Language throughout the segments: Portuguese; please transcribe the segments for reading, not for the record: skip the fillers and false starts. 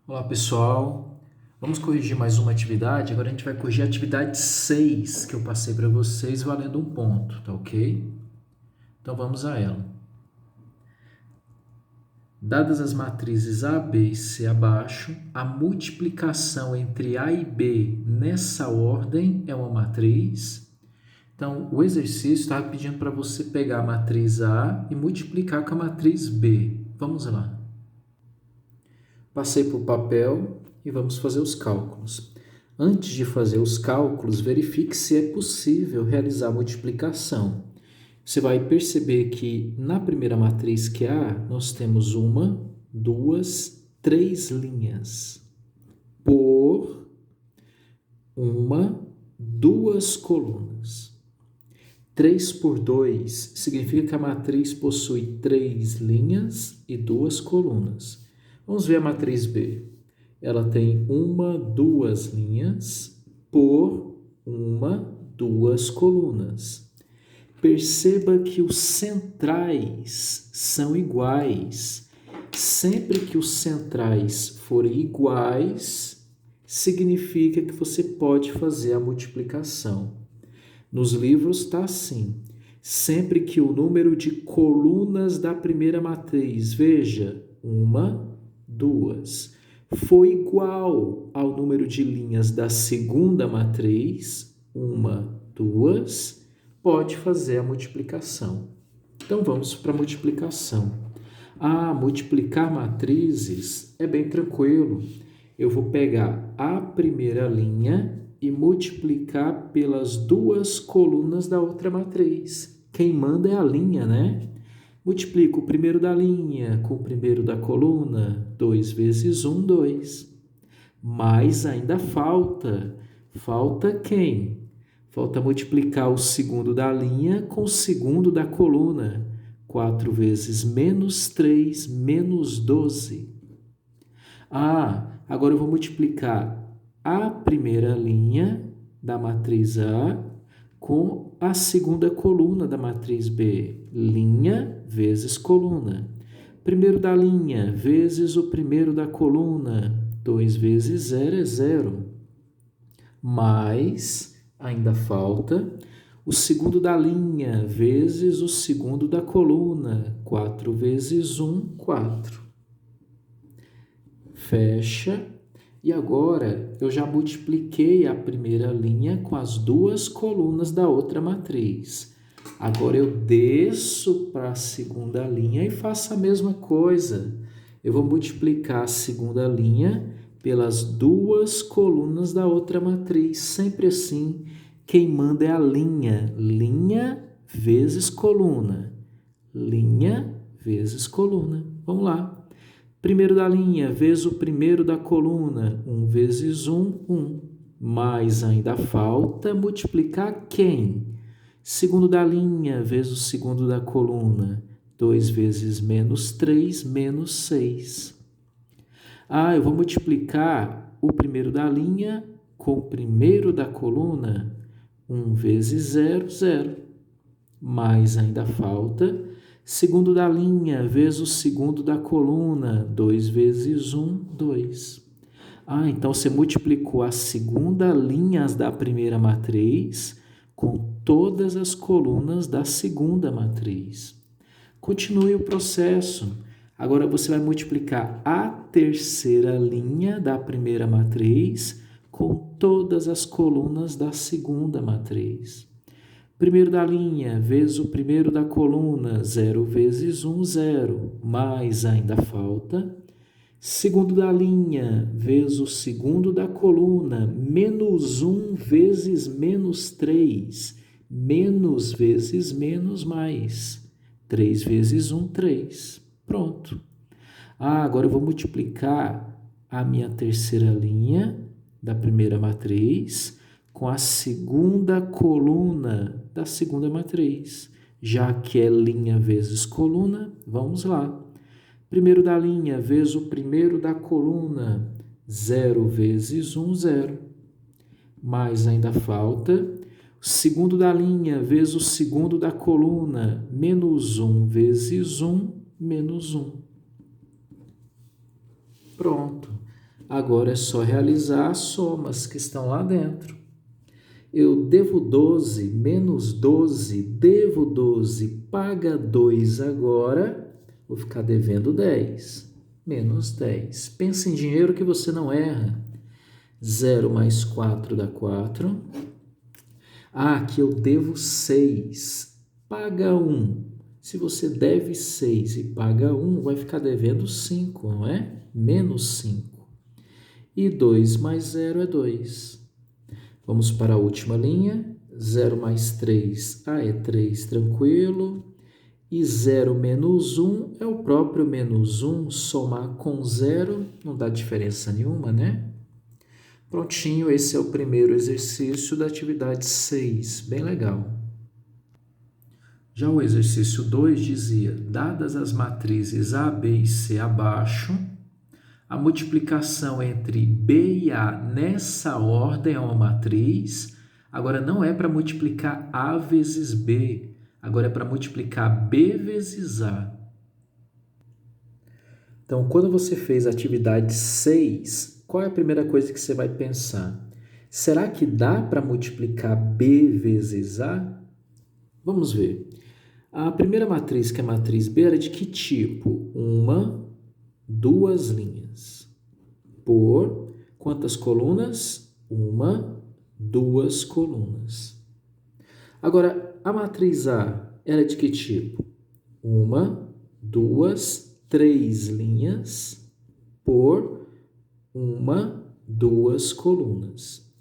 Olá pessoal, vamos corrigir mais uma atividade. Agora a gente vai corrigir a atividade 6 que eu passei para vocês valendo um ponto, tá ok? Então vamos a ela. Dadas as matrizes A, B e C abaixo, a multiplicação entre A e B nessa ordem é uma matriz. Então o exercício estava pedindo para você pegar a matriz A e multiplicar com a matriz B. Vamos lá. Passei para o papel e vamos fazer os cálculos. Antes de fazer os cálculos, verifique se é possível realizar a multiplicação. Você vai perceber que na primeira matriz que há, nós temos uma, duas, três linhas por uma, duas colunas. 3 por 2 significa que a matriz possui 3 linhas e 2 colunas. Vamos ver a matriz B. Ela tem uma, duas linhas por uma, duas colunas. Perceba que os centrais são iguais. Sempre que os centrais forem iguais, significa que você pode fazer a multiplicação. Nos livros está assim. Sempre que o número de colunas da primeira matriz, veja, uma, duas, for igual ao número de linhas da segunda matriz, uma, duas, pode fazer a multiplicação. Então vamos para a multiplicação. Multiplicar matrizes é bem tranquilo. Eu vou pegar a primeira linha e multiplicar pelas duas colunas da outra matriz. Quem manda é a linha, né? Multiplico o primeiro da linha com o primeiro da coluna. 2 vezes 1, 2. Mas ainda falta. Falta quem? Falta multiplicar o segundo da linha com o segundo da coluna. 4 vezes menos 3, menos 12. Agora eu vou multiplicar a primeira linha da matriz A com a segunda coluna da matriz B. Linha vezes coluna. Primeiro da linha vezes o primeiro da coluna. 2 vezes 0 é 0. Mais, ainda falta, o segundo da linha vezes o segundo da coluna. 4 vezes 1, 4. Fecha. E agora eu já multipliquei a primeira linha com as duas colunas da outra matriz. Agora eu desço para a segunda linha e faço a mesma coisa. Eu vou multiplicar a segunda linha pelas duas colunas da outra matriz. Sempre assim, quem manda é a linha. Linha vezes coluna. Linha vezes coluna. Vamos lá. Primeiro da linha vezes o primeiro da coluna, 1 vezes 1, 1. Mas ainda falta multiplicar quem? Segundo da linha vezes o segundo da coluna, 2 vezes menos 3, menos 6. Eu vou multiplicar o primeiro da linha com o primeiro da coluna, 1 vezes 0, 0. Mas ainda falta segundo da linha vezes o segundo da coluna, 2 vezes 1, 2. Então você multiplicou a segunda linha da primeira matriz com todas as colunas da segunda matriz. Continue o processo. Agora você vai multiplicar a terceira linha da primeira matriz com todas as colunas da segunda matriz. Primeiro da linha vezes o primeiro da coluna, 0 vezes 1, 0, mas ainda falta. Segundo da linha vezes o segundo da coluna, menos 1 vezes menos 3, menos vezes menos mais. 3 vezes 1, 3. Pronto. Agora eu vou multiplicar a minha terceira linha da primeira matriz com a segunda coluna da segunda matriz. Já que é linha vezes coluna, vamos lá. Primeiro da linha vezes o primeiro da coluna, 0 vezes 1, 0. Mas ainda falta. Segundo da linha vezes o segundo da coluna, menos 1 vezes 1, menos 1. Pronto. Agora é só realizar as somas que estão lá dentro. Eu devo 12 menos 12, devo 12, paga 2 agora, vou ficar devendo 10, menos 10. Pensa em dinheiro que você não erra. 0 mais 4 dá 4. Ah, aqui eu devo 6, paga 1. Se você deve 6 e paga 1, vai ficar devendo 5, não é? Menos 5. E 2 mais 0 é 2. Vamos para a última linha. 0 mais 3, é 3, tranquilo. E 0 menos 1 é o próprio menos 1, somar com 0 não dá diferença nenhuma, né? Prontinho, esse é o primeiro exercício da atividade 6, bem legal. Já o exercício 2 dizia, dadas as matrizes A, B e C abaixo, a multiplicação entre B e A nessa ordem é uma matriz. Agora não é para multiplicar A vezes B, agora é para multiplicar B vezes A. Então, quando você fez a atividade 6, qual é a primeira coisa que você vai pensar? Será que dá para multiplicar B vezes A? Vamos ver. A primeira matriz, que é a matriz B, era de que tipo? Uma, duas linhas. Por quantas colunas? Uma, duas colunas. Agora, a matriz A era de que tipo? Uma, duas, três linhas por uma, duas colunas.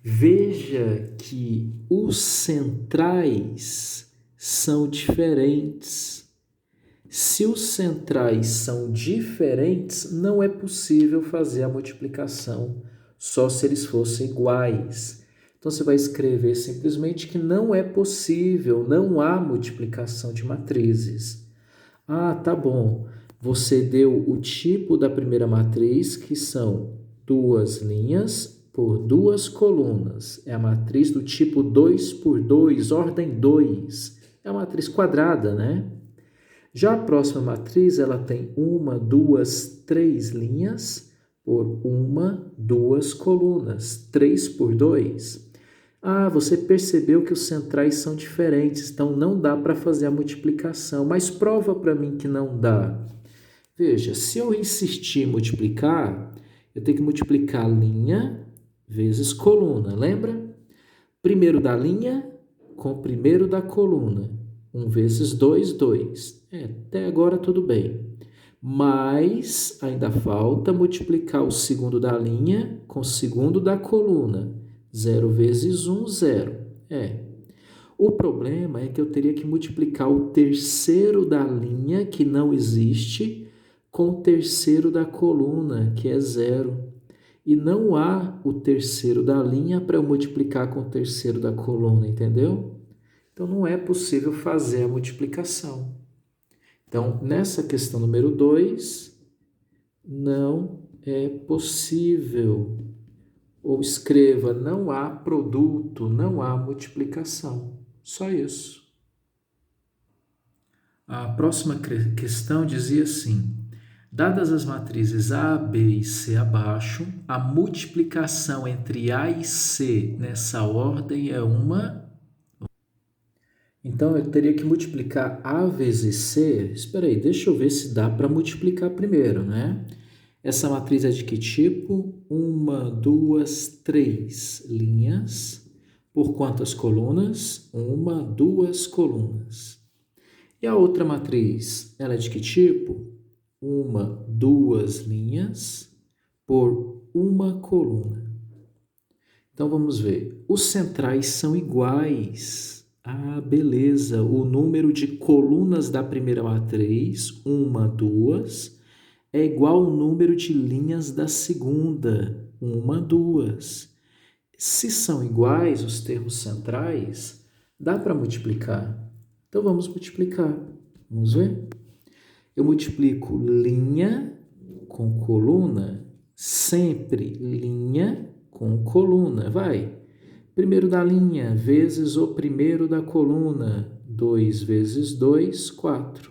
Veja que os centrais são diferentes. Se os centrais são diferentes, não é possível fazer a multiplicação, só se eles fossem iguais. Então, você vai escrever simplesmente que não é possível, não há multiplicação de matrizes. Ah, tá bom. Você deu o tipo da primeira matriz, que são duas linhas por duas colunas. É a matriz do tipo 2 por 2, ordem 2. É a matriz quadrada, né? Já a próxima matriz, ela tem uma, duas, três linhas por uma, duas colunas. 3 por 2. Ah, você percebeu que os centrais são diferentes, então não dá para fazer a multiplicação. Mas prova para mim que não dá. Veja, se eu insistir em multiplicar, eu tenho que multiplicar linha vezes coluna, lembra? Primeiro da linha com o primeiro da coluna. 1 vezes 2, 2. Até agora tudo bem. Mas ainda falta multiplicar o segundo da linha com o segundo da coluna. 0 vezes 1, 0. O problema é que eu teria que multiplicar o terceiro da linha, que não existe, com o terceiro da coluna, que é 0. E não há o terceiro da linha para eu multiplicar com o terceiro da coluna, entendeu? Então, não é possível fazer a multiplicação. Então, nessa questão número 2, não é possível. Ou escreva, não há produto, não há multiplicação. Só isso. A próxima questão dizia assim, dadas as matrizes A, B e C abaixo, a multiplicação entre A e C nessa ordem é uma... Então, eu teria que multiplicar A vezes C. Espera aí, deixa eu ver se dá para multiplicar primeiro, né? Essa matriz é de que tipo? Uma, duas, três linhas. Por quantas colunas? Uma, duas colunas. E a outra matriz, ela é de que tipo? Uma, duas linhas por uma coluna. Então, vamos ver. Os centrais são iguais. Ah, beleza. O número de colunas da primeira matriz, uma, duas, é igual ao número de linhas da segunda, uma, duas. Se são iguais os termos centrais, dá para multiplicar. Então, vamos multiplicar. Vamos ver? Eu multiplico linha com coluna, sempre linha com coluna. Vai. Primeiro da linha vezes o primeiro da coluna. 2 vezes 2, 4.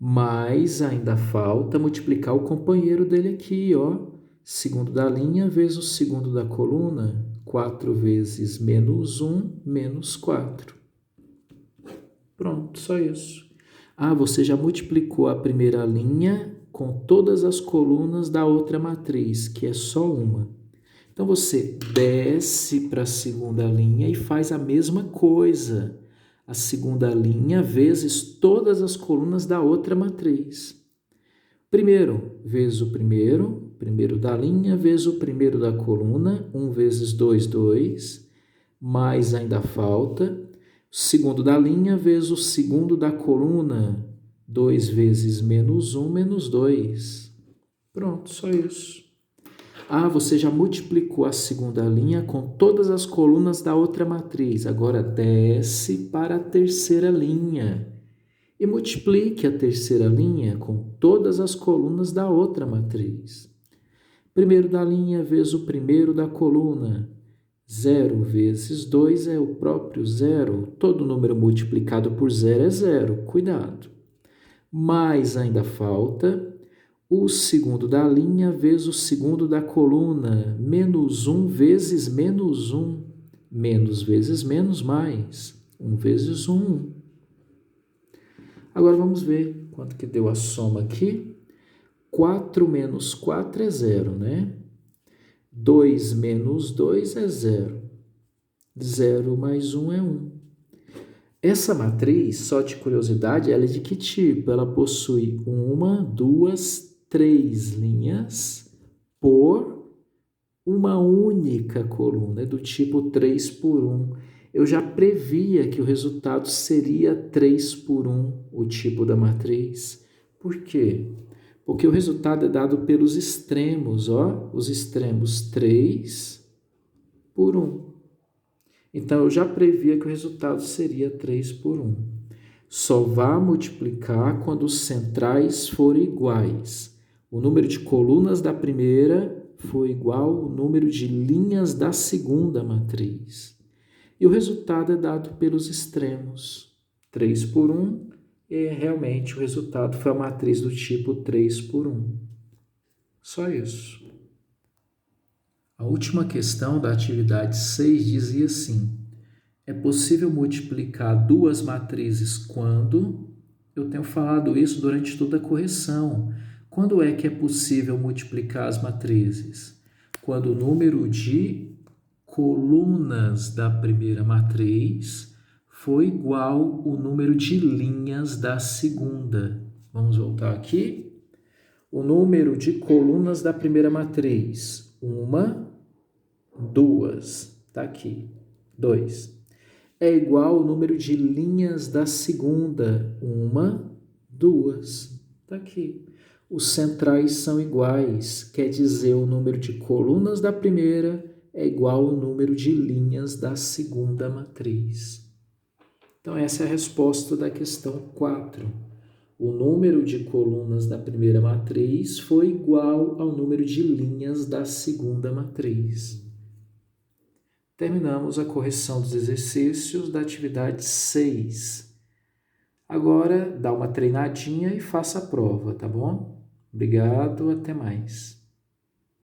Mas ainda falta multiplicar o companheiro dele aqui, ó. segundo da linha vezes o segundo da coluna, 4 vezes menos 1, menos 4. Pronto, só isso. Ah, você já multiplicou a primeira linha com todas as colunas da outra matriz, que é só uma. Então, você desce para a segunda linha e faz a mesma coisa. A segunda linha vezes todas as colunas da outra matriz. Primeiro vezes o primeiro da linha vezes o primeiro da coluna, 1 vezes 2, 2, mais ainda falta. Segundo da linha vezes o segundo da coluna, 2 vezes menos 1, menos 2. Pronto, só isso. Ah, você já multiplicou a segunda linha com todas as colunas da outra matriz. Agora desce para a terceira linha e multiplique a terceira linha com todas as colunas da outra matriz. Primeiro da linha vezes o primeiro da coluna. 0 vezes 2 é o próprio zero. Todo número multiplicado por zero é zero. Cuidado. Mas ainda falta o segundo da linha vezes o segundo da coluna. Menos 1 vezes menos 1. Menos vezes menos mais. 1 vezes 1. Agora vamos ver quanto que deu a soma aqui. 4 menos 4 é 0, né? 2 menos 2 é 0. 0 mais 1 é 1. Essa matriz, só de curiosidade, ela é de que tipo? Ela possui 1, 2, 3 linhas por uma única coluna, é do tipo 3 por 1. Eu já previa que o resultado seria 3 por 1, o tipo da matriz. Por quê? Porque o resultado é dado pelos extremos, ó, os extremos 3 por 1. Então, eu já previa que o resultado seria 3 por 1. Só vá multiplicar quando os centrais forem iguais. O número de colunas da primeira foi igual ao número de linhas da segunda matriz. E o resultado é dado pelos extremos. 3 por 1, e realmente o resultado foi a matriz do tipo 3 por 1. Só isso. A última questão da atividade 6 dizia assim: é possível multiplicar duas matrizes quando... Eu tenho falado isso durante toda a correção. Quando é que é possível multiplicar as matrizes? Quando o número de colunas da primeira matriz foi igual ao número de linhas da segunda. Vamos voltar aqui. O número de colunas da primeira matriz. 1, 2. Está aqui. 2. É igual ao número de linhas da segunda. 1, 2. Está aqui. Os centrais são iguais, quer dizer, o número de colunas da primeira é igual ao número de linhas da segunda matriz. Então, essa é a resposta da questão 4. O número de colunas da primeira matriz foi igual ao número de linhas da segunda matriz. Terminamos a correção dos exercícios da atividade 6. Agora, dá uma treinadinha e faça a prova, tá bom? Obrigado, até mais.